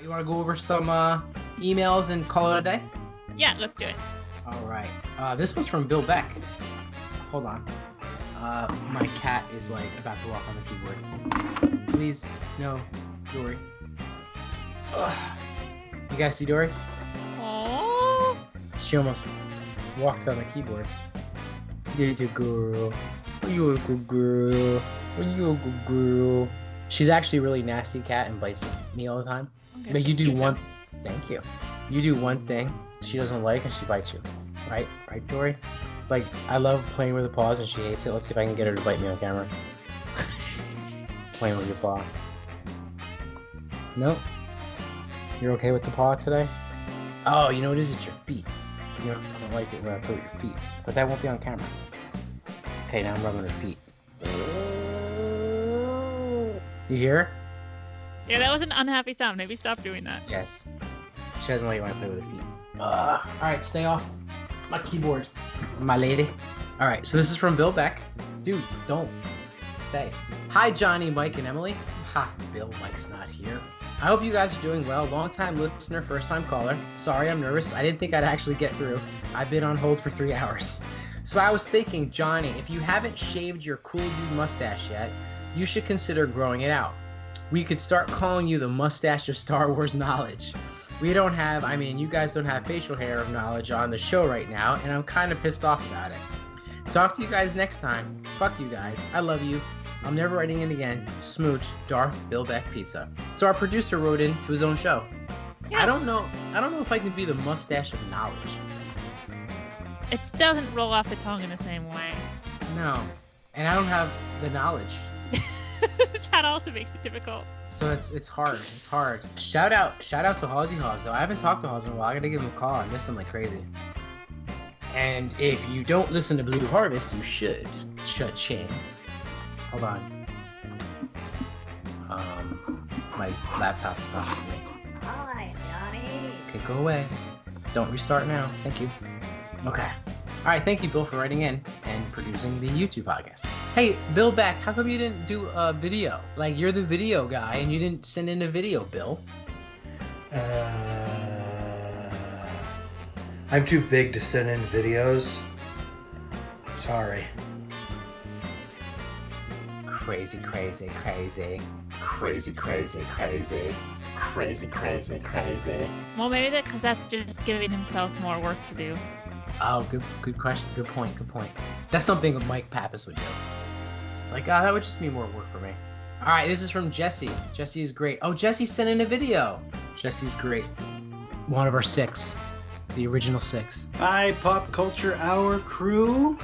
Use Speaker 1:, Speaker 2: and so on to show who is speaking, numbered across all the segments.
Speaker 1: you want to go over some emails and call it a day?
Speaker 2: Yeah, let's do it.
Speaker 1: All right. This was from Bill Beck. Hold on. My cat is like about to walk on the keyboard. Please, no, Dory. Ugh. You guys see Dory?
Speaker 2: Oh.
Speaker 1: She almost walked on the keyboard. Did you, girl? Are you a good girl? Are you a good girl? She's actually a really nasty cat and bites me all the time.
Speaker 2: Okay.
Speaker 1: But you do one. Thank you. You do one thing she doesn't like and she bites you. Right, Dory? Like, I love playing with the paws and she hates it. Let's see if I can get her to bite me on camera. Playing with your paw. Nope. You're okay with the paw today? Oh, you know what it is? It's your feet. You don't like it when I play with your feet. But that won't be on camera. Okay, now I'm rubbing her feet. You hear her?
Speaker 2: Yeah, that was an unhappy sound. Maybe stop doing that.
Speaker 1: Yes. She doesn't like it when I play with her feet. Alright, stay off my keyboard, my lady. Alright, so this is from Bill Beck. Dude, don't. Stay. Hi, Johnny, Mike, and Emily. Ha, Bill, Mike's not here. I hope you guys are doing well. Long-time listener, first-time caller. Sorry, I'm nervous. I didn't think I'd actually get through. I've been on hold for 3 hours. So I was thinking, Johnny, if you haven't shaved your cool dude mustache yet, you should consider growing it out. We could start calling you the mustache of Star Wars knowledge. You guys don't have facial hair of knowledge on the show right now, and I'm kind of pissed off about it. Talk to you guys next time. Fuck you guys. I love you. I'm never writing in again. Smooch, Darth Bill Beck Pizza. So our producer wrote in to his own show. Yeah. I don't know if I can be the mustache of knowledge.
Speaker 2: It doesn't roll off the tongue in the same way.
Speaker 1: No. And I don't have the knowledge.
Speaker 2: That also makes it difficult.
Speaker 1: So it's hard. It's hard. Shout out to Hawsy Haws though. I haven't talked to Haws in a while. I gotta give him a call. I miss him like crazy. And if you don't listen to Blue Harvest, you should. Cha-ching. Hold on. My laptop is talking to me.
Speaker 3: Hi, Johnny.
Speaker 1: Okay, go away. Don't restart now. Thank you. Okay. All right, thank you, Bill, for writing in and producing the YouTube podcast. Hey, Bill Beck, how come you didn't do a video? Like, you're the video guy, and you didn't send in a video, Bill.
Speaker 4: I'm too big to send in videos. Sorry.
Speaker 1: Crazy.
Speaker 2: Well, maybe because that's just giving himself more work to do.
Speaker 1: Oh, good question. Good point. That's something Mike Pappas would do. Like, that would just be more work for me. All right, this is from Jesse. Jesse is great. Oh, Jesse sent in a video. Jesse's great. One of our 6. The original 6.
Speaker 5: Hi, Pop Culture Hour crew.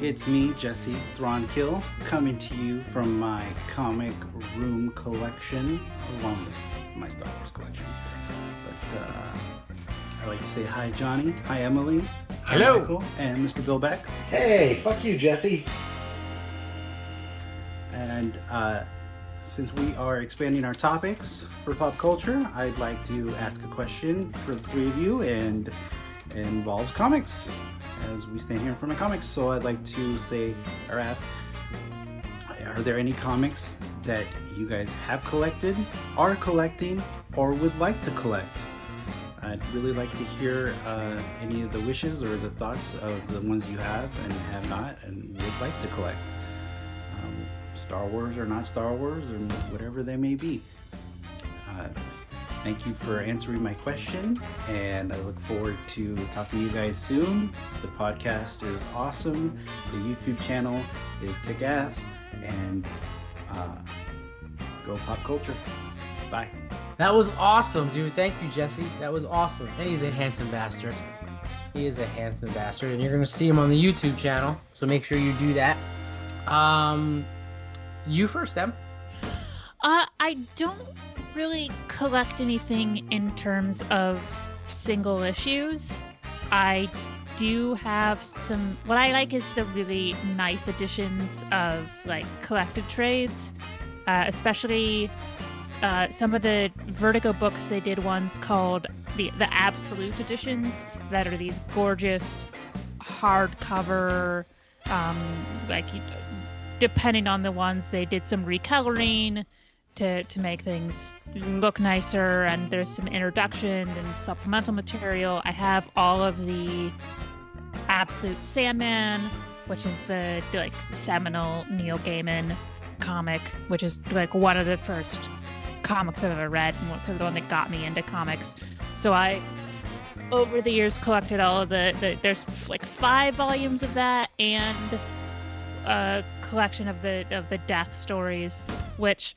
Speaker 5: It's me, Jesse Thronkill, coming to you from my comic room collection, along with my Star Wars collection. But I'd like to say hi, Johnny. Hi, Emily.
Speaker 1: Hello.
Speaker 5: Hi, Michael, and Mr. Bill Beck.
Speaker 4: Hey, fuck you, Jesse.
Speaker 5: And since we are expanding our topics for pop culture, I'd like to ask a question for the 3 of you, and it involves comics, as we stand here in front of comics. So I'd like to say, or ask, are there any comics that you guys have collected, are collecting, or would like to collect? I'd really like to hear any of the wishes or the thoughts of the ones you have and have not and would like to collect. Star Wars or not Star Wars, or whatever they may be. Thank you for answering my question, and I look forward to talking to you guys soon. The podcast is awesome, the YouTube channel is kick-ass, and go pop culture. Bye.
Speaker 1: That was awesome, dude. Thank you, Jesse. That was awesome. And he's a handsome bastard. He is a handsome bastard, and you're going to see him on the YouTube channel, so make sure you do that. You first, Em.
Speaker 2: I don't really collect anything in terms of single issues. I do have some. What I like is the really nice editions of like collected trades, especially some of the Vertigo books. They did ones called the Absolute editions that are these gorgeous hardcover, depending on the ones, they did some recoloring. to make things look nicer, and there's some introduction and supplemental material. I have all of the Absolute Sandman, which is the like seminal Neil Gaiman comic, which is like one of the first comics I've ever read and sort of the one that got me into comics. So I, over the years, collected all of there's like 5 volumes of that, and a collection of the death stories, which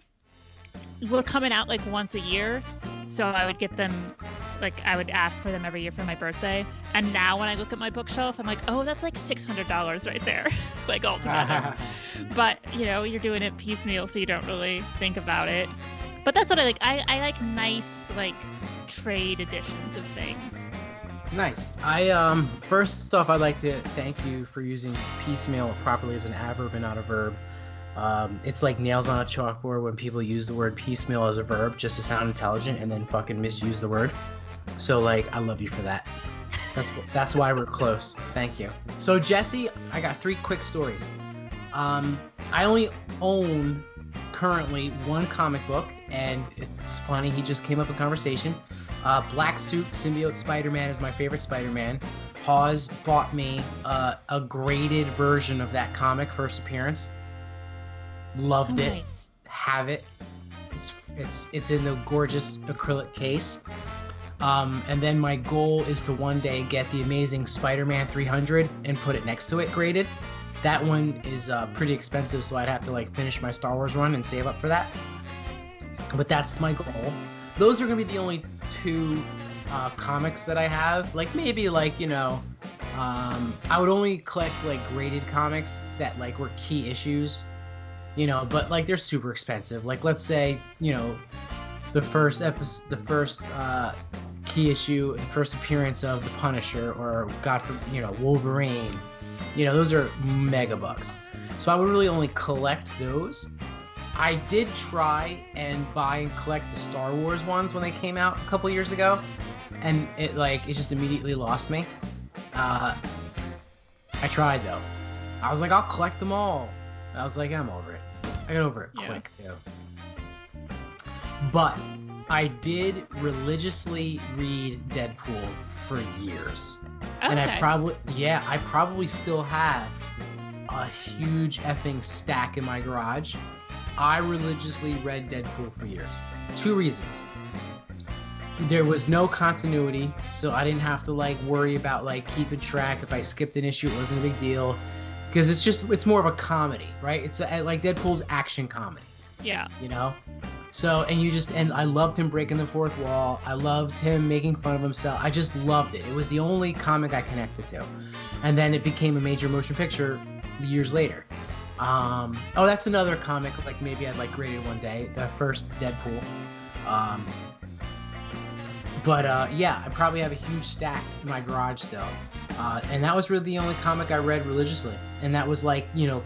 Speaker 2: were coming out like once a year. So I would get them, like I would ask for them every year for my birthday. And now when I look at my bookshelf, I'm like, oh, that's like $600 right there, like all together. But you're doing it piecemeal, so you don't really think about it. But that's what I like. I like nice like trade editions of things.
Speaker 1: Nice. First off, I'd like to thank you for using piecemeal properly as an adverb and not a verb. It's like nails on a chalkboard when people use the word piecemeal as a verb just to sound intelligent and then fucking misuse the word. So like, I love you for that. That's why we're close. Thank you. So Jesse, I got 3 quick stories. I only own currently 1 comic book, and it's funny, he just came up in conversation. Black Suit Symbiote Spider-Man is my favorite Spider-Man. Hawes bought me a graded version of that comic, first appearance. Loved it.
Speaker 2: Nice.
Speaker 1: Have it. It's in the gorgeous acrylic case. And then my goal is to one day get the Amazing Spider-Man 300 and put it next to it graded. That one is pretty expensive, so I'd have to like finish my Star Wars run and save up for that. But that's my goal. Those are gonna be the only 2 comics that I have. Like maybe like I would only collect like graded comics that like were key issues. But like they're super expensive. Like let's say, the first key issue, the first appearance of the Punisher, or Wolverine. Those are mega bucks. So I would really only collect those. I did try and buy and collect the Star Wars ones when they came out a couple years ago, and it just immediately lost me. I tried though. I was like, I'll collect them all. I was like, I'm over it. I got over it quick too. But I did religiously read Deadpool for years. Okay. And I probably still have a huge effing stack in my garage. I religiously read Deadpool for years. 2 reasons. There was no continuity, so I didn't have to worry about keeping track. If I skipped an issue, it wasn't a big deal. Because it's more of a comedy, right? It's like Deadpool's action comedy.
Speaker 2: Yeah.
Speaker 1: So, and I loved him breaking the fourth wall. I loved him making fun of himself. I just loved it. It was the only comic I connected to. And then it became a major motion picture years later. That's another comic maybe I'd graded one day. The first Deadpool. I probably have a huge stack in my garage still. And that was really the only comic I read religiously. And that was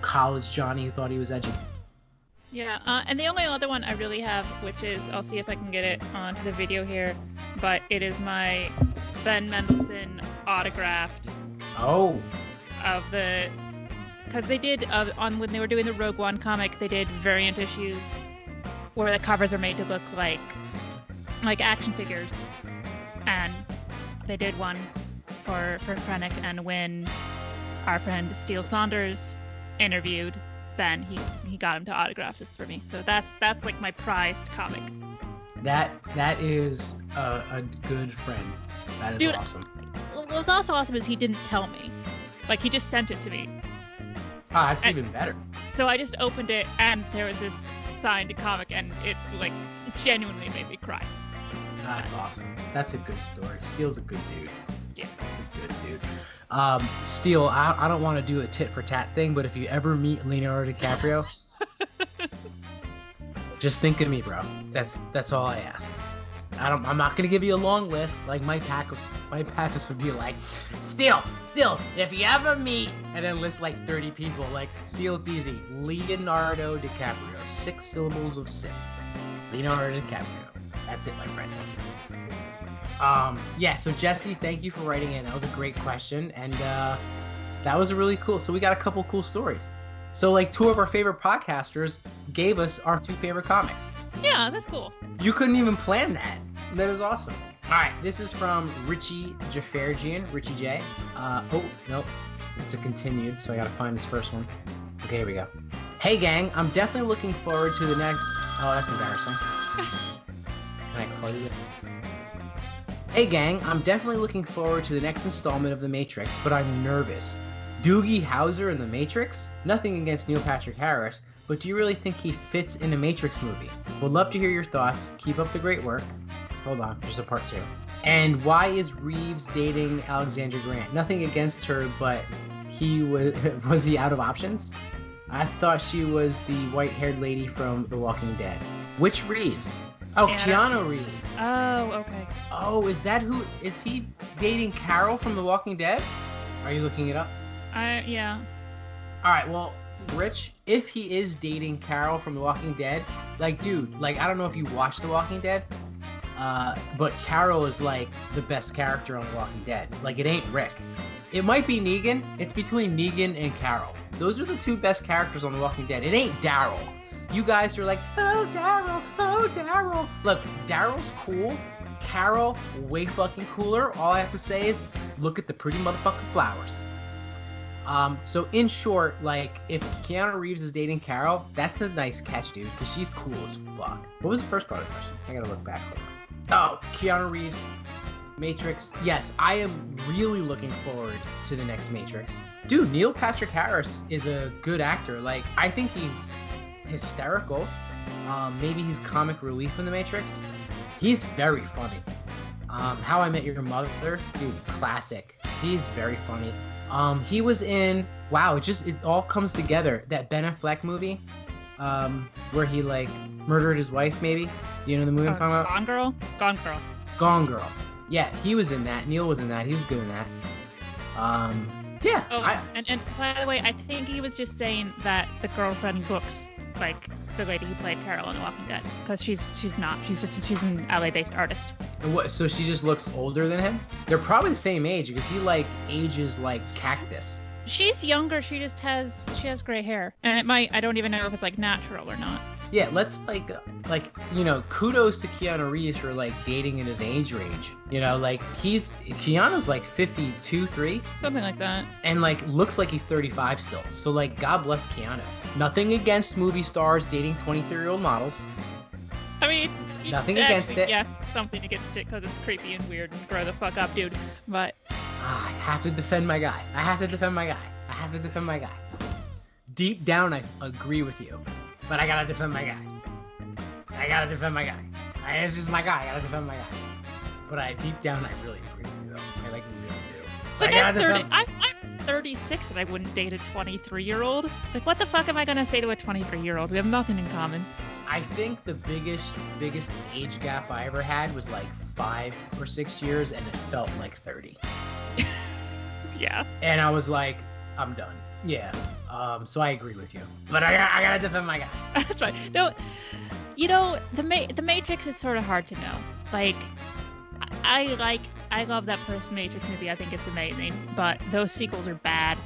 Speaker 1: college Johnny who thought he was edgy.
Speaker 2: Yeah, and the only other one I really have, which is, I'll see if I can get it onto the video here, but it is my Ben Mendelsohn autographed.
Speaker 1: Oh.
Speaker 2: Because they did, when they were doing the Rogue One comic, they did variant issues where the covers are made to look like action figures. And they did one for Krennic, and when our friend Steele Saunders interviewed Ben, he got him to autograph this for me. So that's my prized comic.
Speaker 1: That is a good friend. That is awesome.
Speaker 2: What's also awesome is he didn't tell me. He just sent it to me.
Speaker 1: That's even better.
Speaker 2: So I just opened it, and there was this signed comic, and it genuinely made me cry.
Speaker 1: That's awesome. That's a good story. Steele's a good dude.
Speaker 2: Yeah.
Speaker 1: That's a good dude. Steele, I don't want to do a tit for tat thing, but if you ever meet Leonardo DiCaprio, just think of me, bro. That's all I ask. I'm not gonna give you a long list like Mike Pappas would be like, Steele, if you ever meet, and then list 30 people. Steele, it's easy. Leonardo DiCaprio. 6 syllables of sin. Leonardo DiCaprio. That's it, my friend. Thank you. So Jesse, thank you for writing in. That was a great question, and that was really cool. So we got a couple cool stories. So 2 of our favorite podcasters gave us our 2 favorite comics.
Speaker 2: Yeah, that's cool.
Speaker 1: You couldn't even plan that. That is awesome. All right, this is from Richie Jafarjian, Richie J. Oh, nope. It's a continued, so I gotta find this first one. Okay, here we go. Hey, gang, I'm definitely looking forward to the next... Oh, that's embarrassing. Can I call you that? Hey, gang, I'm definitely looking forward to the next installment of The Matrix, but I'm nervous. Doogie Howser in The Matrix? Nothing against Neil Patrick Harris, but do you really think he fits in a Matrix movie? Would love to hear your thoughts. Keep up the great work. Hold on, there's a part 2. And why is Reeves dating Alexandra Grant? Nothing against her, but he was he out of options? I thought she was the white-haired lady from The Walking Dead. Which Reeves? Oh, Keanu Reeves.
Speaker 2: Oh, okay.
Speaker 1: Oh, is that who? Is he dating Carol from The Walking Dead? Are you looking it up?
Speaker 2: Yeah.
Speaker 1: All right, well, Rich, if he is dating Carol from The Walking Dead, like, dude, like, I don't know if you watched The Walking Dead, but Carol is, like, the best character on The Walking Dead. Like, it ain't Rick. It might be Negan. It's between Negan and Carol. Those are the 2 best characters on The Walking Dead. It ain't Daryl. You guys are like, oh, Daryl, oh, Daryl. Look, Daryl's cool. Carol, way fucking cooler. All I have to say is, look at the pretty motherfucking flowers. So in short, like, if Keanu Reeves is dating Carol, that's a nice catch, dude, because she's cool as fuck. What was the first part of the question? I gotta look back. Oh, Keanu Reeves, Matrix. Yes, I am really looking forward to the next Matrix. Dude, Neil Patrick Harris is a good actor. Like, I think he's hysterical. Maybe he's comic relief in the Matrix. He's very funny. How I Met Your Mother, dude, classic. He's very funny. He was in, wow, it all comes together. That Ben Affleck movie, where he, like, murdered his wife, maybe? Do you know the movie I'm talking about?
Speaker 2: Gone Girl? Gone Girl.
Speaker 1: Gone Girl. Yeah, he was in that. Neil was in that. He was good in that. Yeah.
Speaker 2: Oh, and by the way, I think he was just saying that the girlfriend looks like the lady who played Carol in The Walking Dead, because she's not. She's an LA-based artist.
Speaker 1: And what? So she just looks older than him? They're probably the same age because he, like, ages like cactus.
Speaker 2: She's younger. She has gray hair, and I don't even know if it's, like, natural or not.
Speaker 1: Yeah, let's like you know, kudos to Keanu Reeves for, like, dating in his age range. You know, like, Keanu's like 52, 3,
Speaker 2: something like that,
Speaker 1: and, like, looks like he's 35 still. So, like, God bless Keanu. Nothing against movie stars dating 23-year-old models.
Speaker 2: I mean,
Speaker 1: nothing against it.
Speaker 2: Yes, something against it because it's creepy and weird and grow the fuck up, dude. But
Speaker 1: I have to defend my guy. Deep down, I agree with you, but I gotta defend my guy. It's just my guy. I gotta defend my guy. But deep down, I really agree with you, though. I, like, really do.
Speaker 2: But I'm 36 and I wouldn't date a 23-year-old. Like, what the fuck am I gonna say to a 23-year-old? We have nothing in common.
Speaker 1: I think the biggest age gap I ever had was like 5 or 6 years, and it felt like 30.
Speaker 2: Yeah.
Speaker 1: And I was like, I'm done. Yeah. So I agree with you, but I gotta defend my guy.
Speaker 2: That's right. No, you know, the Matrix is sort of hard to know. Like, I love that first Matrix movie. I think it's amazing, but those sequels are bad.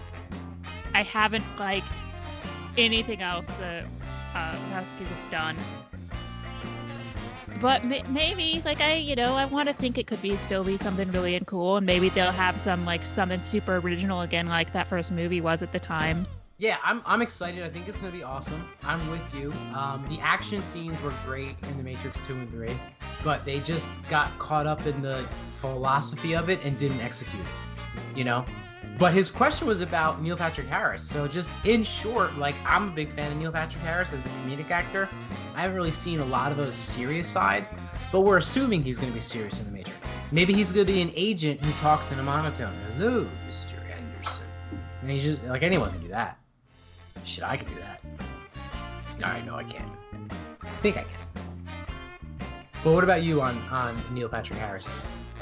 Speaker 2: I haven't liked anything else that Wachowskis have done. But maybe, like, I want to think it could still be something really cool, and maybe they'll have something super original again, like that first movie was at the time.
Speaker 1: Yeah, I'm excited. I think it's gonna be awesome. I'm with you. The action scenes were great in The Matrix 2 and 3, but they just got caught up in the philosophy of it and didn't execute it, you know? But his question was about Neil Patrick Harris. So just in short, like, I'm a big fan of Neil Patrick Harris as a comedic actor. I haven't really seen a lot of his serious side, but we're assuming he's going to be serious in The Matrix. Maybe he's going to be an agent who talks in a monotone. Hello, Mr. Anderson. And he's just, like, anyone can do that. Shit, I can do that. Alright, no, I can't. I think I can. But what about you on Neil Patrick Harris?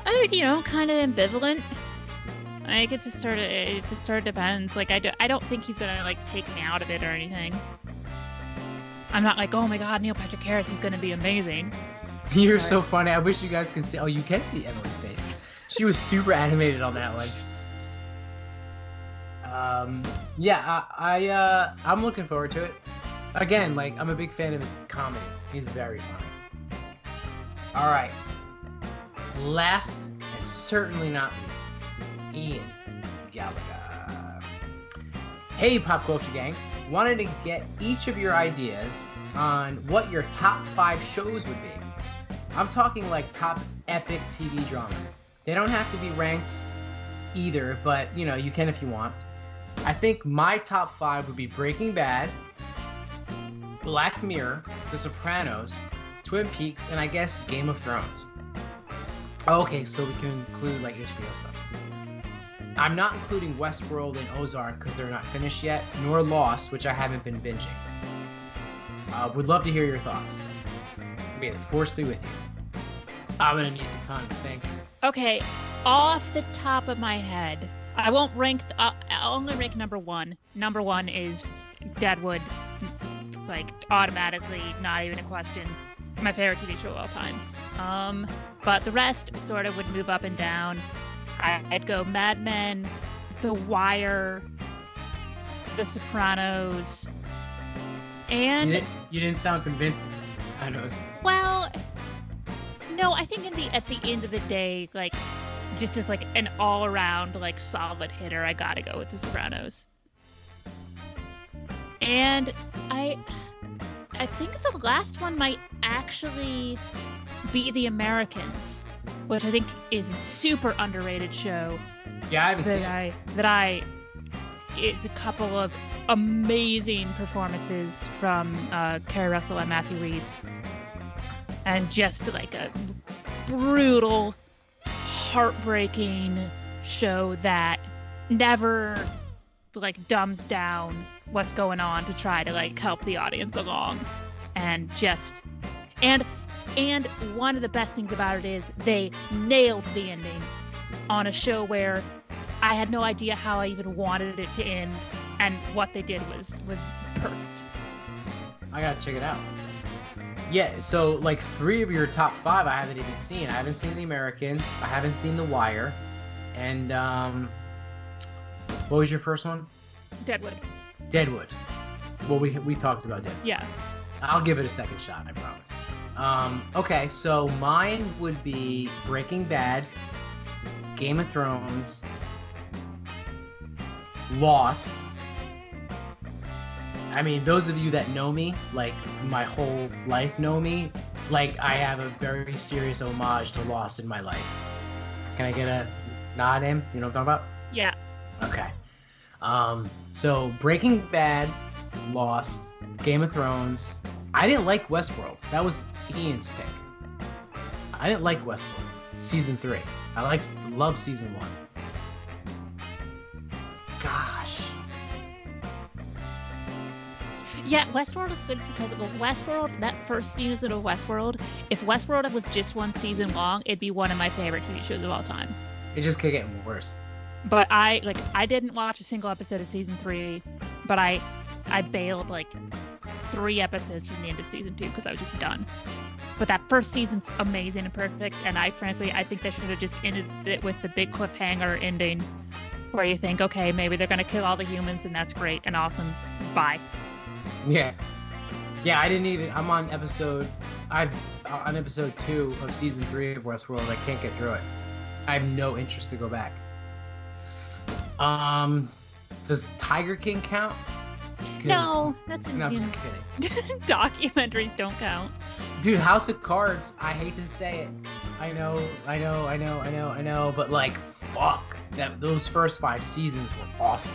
Speaker 2: Kind of ambivalent. Like, it just sort of depends. Like, I don't think he's gonna, like, take me out of it or anything. I'm not like, oh my god, Neil Patrick Harris, he's gonna be amazing.
Speaker 1: You're so funny. I wish you guys can see. Oh, you can see Emily's face. She was super animated on that one. Yeah, I'm looking forward to it. Again, like, I'm a big fan of his comedy. He's very funny. All right. Last and certainly not least, Ian Gallagher. Hey, Pop Culture Gang. Wanted to get each of your ideas on what your top 5 shows would be. I'm talking like top epic TV drama. They don't have to be ranked either, but, you know, you can if you want. I think my top 5 would be Breaking Bad, Black Mirror, The Sopranos, Twin Peaks, and I guess Game of Thrones. Okay, so we can include like HBO stuff. I'm not including Westworld and Ozark because they're not finished yet, nor Lost, which I haven't been binging. Would love to hear your thoughts. May the force be with you. I'm gonna need some time to think.
Speaker 2: Okay, off the top of my head, I won't rank. I'll only rank number 1. Number 1 is Deadwood, like automatically, not even a question. My favorite TV show of all time. But the rest sort of would move up and down. I'd go Mad Men, The Wire, The Sopranos, and
Speaker 1: you didn't sound convinced. I know.
Speaker 2: Well, no, I think at the end of the day, like, just as like an all around like solid hitter, I gotta go with The Sopranos. And I think the last one might actually be The Americans, which I think is a super underrated show.
Speaker 1: Yeah, I haven't seen it.
Speaker 2: It's a couple of amazing performances from Kerry Russell and Matthew Rhys, and just like a brutal, heartbreaking show that never like dumbs down what's going on to try to like help the audience along, and one of the best things about it is they nailed the ending on a show where I had no idea how I even wanted it to end, and what they did was perfect.
Speaker 1: I gotta check it out. Yeah, so like 3 of your top 5 I haven't even seen. I haven't seen The Americans, I haven't seen The Wire, and what was your first one?
Speaker 2: Deadwood.
Speaker 1: Well, we talked about Deadwood.
Speaker 2: Yeah.
Speaker 1: I'll give it a second shot, I promise. Okay, so mine would be Breaking Bad, Game of Thrones, Lost. I mean, those of you that know me, like my whole life know me, like I have a very serious homage to Lost in my life. Can I get a nod in? You know what I'm talking about?
Speaker 2: Yeah.
Speaker 1: Okay. So Breaking Bad, Lost, Game of Thrones. I didn't like Westworld. That was Ian's pick. I didn't like Westworld. Season 3. I love season 1. Gosh.
Speaker 2: Yeah, Westworld is good because Westworld, that first season of Westworld, if Westworld was just 1 season long, it'd be one of my favorite TV shows of all time.
Speaker 1: It just kept getting worse.
Speaker 2: But I didn't watch a single episode of season 3, but I bailed like 3 episodes from the end of season 2 because I was just done. But that first season's amazing and perfect, and I think they should have just ended it with the big cliffhanger ending where you think, okay, maybe they're gonna kill all the humans and that's great and awesome. Bye.
Speaker 1: Yeah, I'm on episode 2 of season 3 of Westworld. I can't get through it. I have no interest to go back. Does Tiger King count?
Speaker 2: No, that's
Speaker 1: I'm just kidding.
Speaker 2: Documentaries don't count.
Speaker 1: Dude, House of Cards, I hate to say it. I know, but like, fuck. Those first 5 seasons were awesome.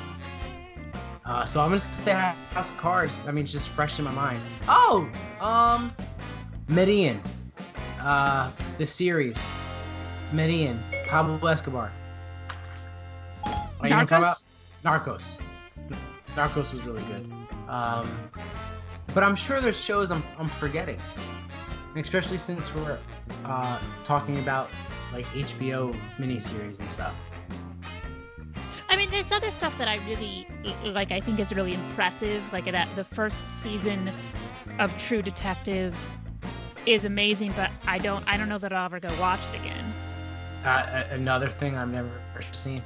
Speaker 1: So I'm gonna say House of Cards. I mean, it's just fresh in my mind. Oh! Medellin. The series. Medellin. Pablo Escobar.
Speaker 2: Narcos?
Speaker 1: Narcos. Narcos was really good. But I'm sure there's shows I'm forgetting. Especially since we're talking about like HBO miniseries and stuff.
Speaker 2: I mean, there's other stuff that I really like. I think is really impressive. Like that, the first season of True Detective is amazing, but I don't know that I'll ever go watch it again.
Speaker 1: Another thing I've never seen.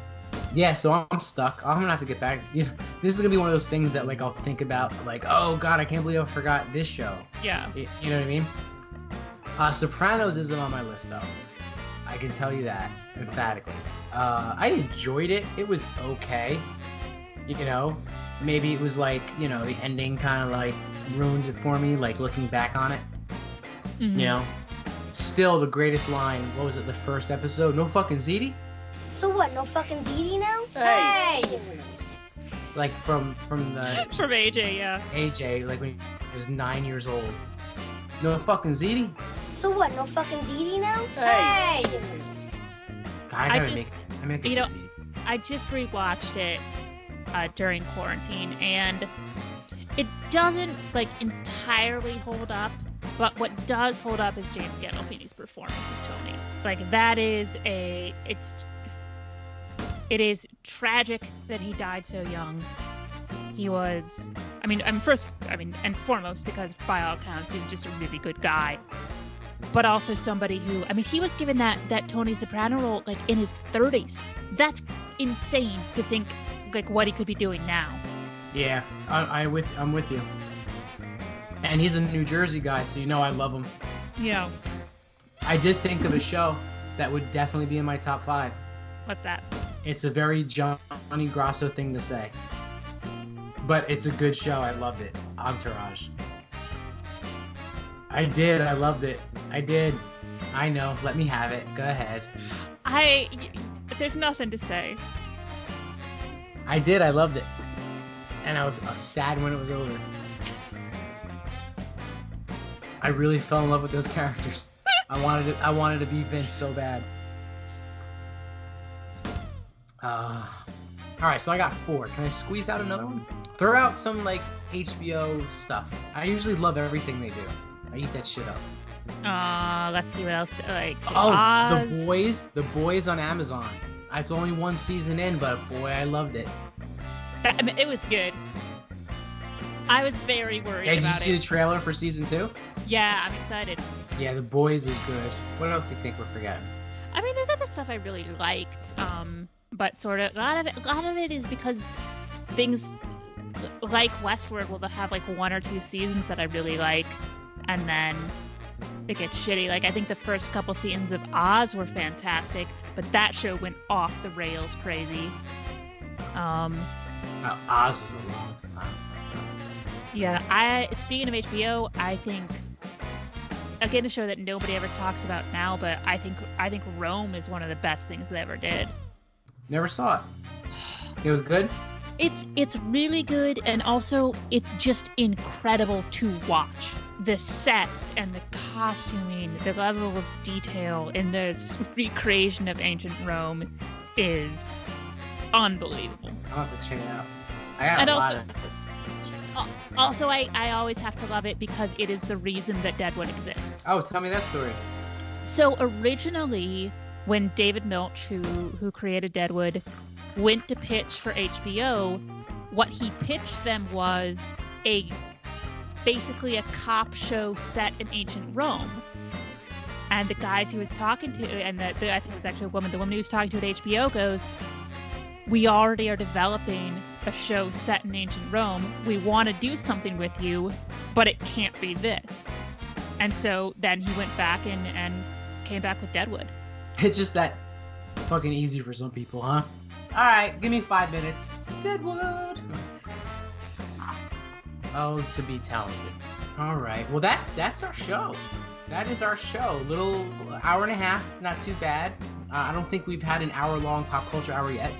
Speaker 1: Yeah, so I'm stuck. I'm gonna have to get back. You know, this is gonna be one of those things that like I'll think about, like, oh god, I can't believe I forgot this show.
Speaker 2: Yeah.
Speaker 1: You know what I mean? Sopranos isn't on my list though. I can tell you that emphatically. I enjoyed it. It was okay. You know, maybe it was like, you know, the ending kind of like ruined it for me. Like looking back on it,
Speaker 2: Mhm.
Speaker 1: you know. Still, the greatest line. What was it? The first episode? No fucking ZD.
Speaker 3: So what, no fucking ZD now?
Speaker 5: Hey!
Speaker 1: Like from the
Speaker 2: From AJ, yeah.
Speaker 1: AJ, like when he was 9 years old. No fucking ZD.
Speaker 3: So what, no fucking ZD now?
Speaker 5: Hey!
Speaker 1: God, I gotta make it
Speaker 2: you know,
Speaker 1: ZD.
Speaker 2: I just rewatched it during quarantine, and it doesn't like entirely hold up. But what does hold up is James Gandolfini's performance as Tony. Like that is it is tragic that he died so young. He was, and foremost because by all accounts he was just a really good guy. But also somebody who, he was given that Tony Soprano role like in his 30s. That's insane to think like what he could be doing now.
Speaker 1: Yeah, I'm with you. And he's a New Jersey guy, so you know I love him.
Speaker 2: Yeah.
Speaker 1: I did think of a show that would definitely be in my top 5.
Speaker 2: What's that?
Speaker 1: It's a very Johnny Grasso thing to say. But it's a good show. I loved it. Entourage. I did. I loved it. I did. I know. Let me have it. Go ahead.
Speaker 2: There's nothing to say.
Speaker 1: I did. I loved it. And I was sad when it was over. I really fell in love with those characters. I wanted to be Vince so bad. Alright, so I got 4. Can I squeeze out another one? Throw out some like HBO stuff. I usually love everything they do. I eat that shit up.
Speaker 2: Let's see what else. Like
Speaker 1: Oh,
Speaker 2: Oz.
Speaker 1: The Boys on Amazon. It's only 1 season in, but boy, I loved it.
Speaker 2: It was good. I was very worried
Speaker 1: Hey, did you
Speaker 2: about
Speaker 1: see
Speaker 2: it.
Speaker 1: the trailer for season 2?
Speaker 2: Yeah, I'm excited.
Speaker 1: Yeah, The Boys is good. What else do you think we're forgetting?
Speaker 2: There's other stuff I really liked, but sort of a lot of it is because things like Westworld will have like 1 or 2 seasons that I really like, and then it gets shitty. Like I think the first couple seasons of Oz were fantastic, but that show went off the rails crazy.
Speaker 1: Oz was a long time.
Speaker 2: Yeah, speaking of HBO, I think again a show that nobody ever talks about now, but I think Rome is one of the best things they ever did.
Speaker 1: Never saw it. It was good?
Speaker 2: It's really good, and also it's just incredible to watch. The sets and the costuming, the level of detail in this recreation of ancient Rome is unbelievable.
Speaker 1: I'll have to check it out. I got
Speaker 2: And
Speaker 1: a
Speaker 2: also-
Speaker 1: lot of...
Speaker 2: Also, I always have to love it because it is the reason that Deadwood exists.
Speaker 1: Oh, tell me that story.
Speaker 2: So originally, when David Milch, who created Deadwood, went to pitch for HBO, what he pitched them was basically a cop show set in ancient Rome. And the guys he was talking to, and I think it was actually a woman, the woman he was talking to at HBO goes, "We already are developing a show set in ancient Rome. We want to do something with you, but it can't be this." And so then he went back and came back with Deadwood.
Speaker 1: It's just that fucking easy for some people, huh? Alright, give me 5 minutes. Deadwood! Oh, to be talented. Alright, well that's our show. That is our show. Little hour and a half, not too bad. I don't think we've had an hour-long pop culture hour yet.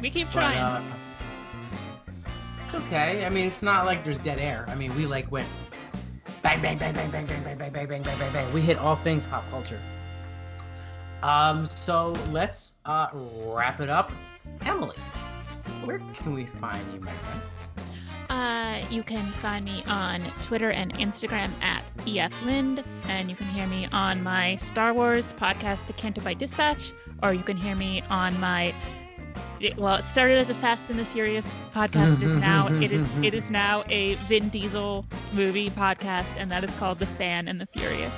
Speaker 2: We keep
Speaker 1: But,
Speaker 2: trying.
Speaker 1: it's okay. It's not like there's dead air. We like went bang, bang, bang, bang, bang, bang, bang, bang, bang, bang, bang, bang, bang. We hit all things pop culture. So let's wrap it up. Emily, where can we find you, my friend?
Speaker 2: You can find me on Twitter and Instagram at EFLind, and you can hear me on my Star Wars podcast, The Canterbury Dispatch, or you can hear me on my it started as a Fast and the Furious podcast. It is now a Vin Diesel movie podcast, and that is called The Fan and the Furious.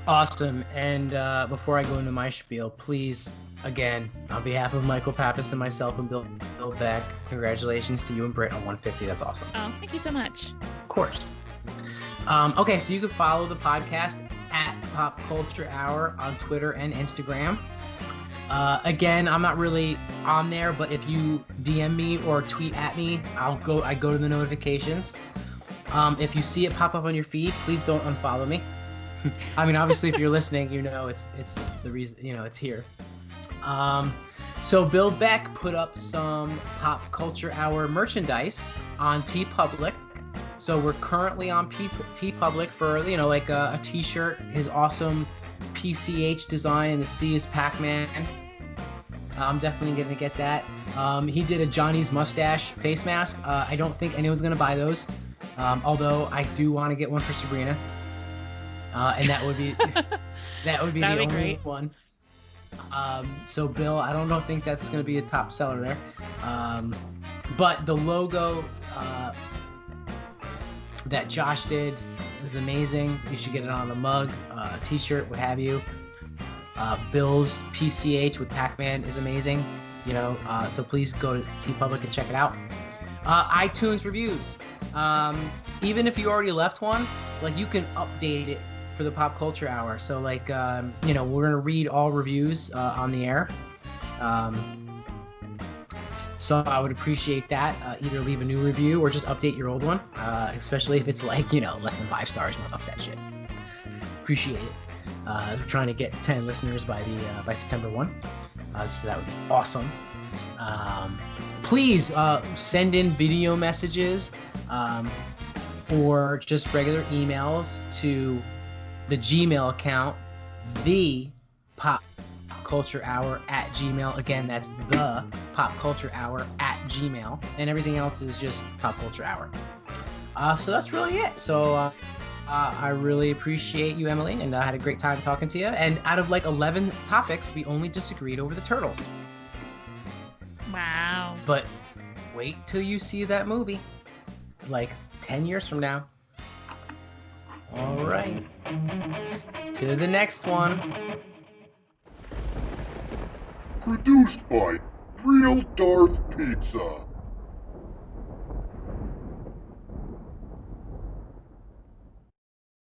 Speaker 1: Awesome. And before I go into my spiel, please, again, on behalf of Michael Pappas and myself and Bill Beck, congratulations to you and Britt on 150. That's awesome.
Speaker 2: Oh, thank you so much.
Speaker 1: Of course. Okay, so you can follow the podcast at Pop Culture Hour on Twitter and Instagram. Again, I'm not really on there, but if you DM me or tweet at me, I go to the notifications. If you see it pop up on your feed, please don't unfollow me. I mean, obviously, if you're listening, you know it's the reason, you know, it's here. So Bill Beck put up some Pop Culture Hour merchandise on TeePublic. So we're currently on TeePublic for, you know, like a t-shirt, his awesome PCH design, and the C is Pac-Man. I'm definitely going to get that. He did a Johnny's Mustache face mask. I don't think anyone's going to buy those, although I do want to get one for Sabrina. And that would be the only great one. So Bill, I don't think that's going to be a top seller there. But the logo that Josh did is amazing. You should get it on a mug, a t-shirt, what have you. Bill's PCH with Pac-Man is amazing, you know, so please go to TeePublic and check it out. iTunes reviews. Even if you already left one, like, you can update it for the Pop Culture Hour. So, like, you know, we're going to read all reviews on the air. So I would appreciate that. Either leave a new review or just update your old one, especially if it's, like, you know, less than 5 stars. We'll up that shit. Appreciate it. We're trying to get 10 listeners by September 1. So that would be awesome. Please send in video messages or just regular emails to the Gmail account, the Pop Culture Hour at Gmail. Again, that's the Pop Culture Hour at Gmail, and everything else is just Pop Culture Hour. So that's really it. So I really appreciate you, Emily, and I had a great time talking to you. And out of like 11 topics, we only disagreed over the turtles.
Speaker 2: Wow.
Speaker 1: But wait till you see that movie, like 10 years from now. All right. To the next one.
Speaker 6: Produced by Real Darth Pizza.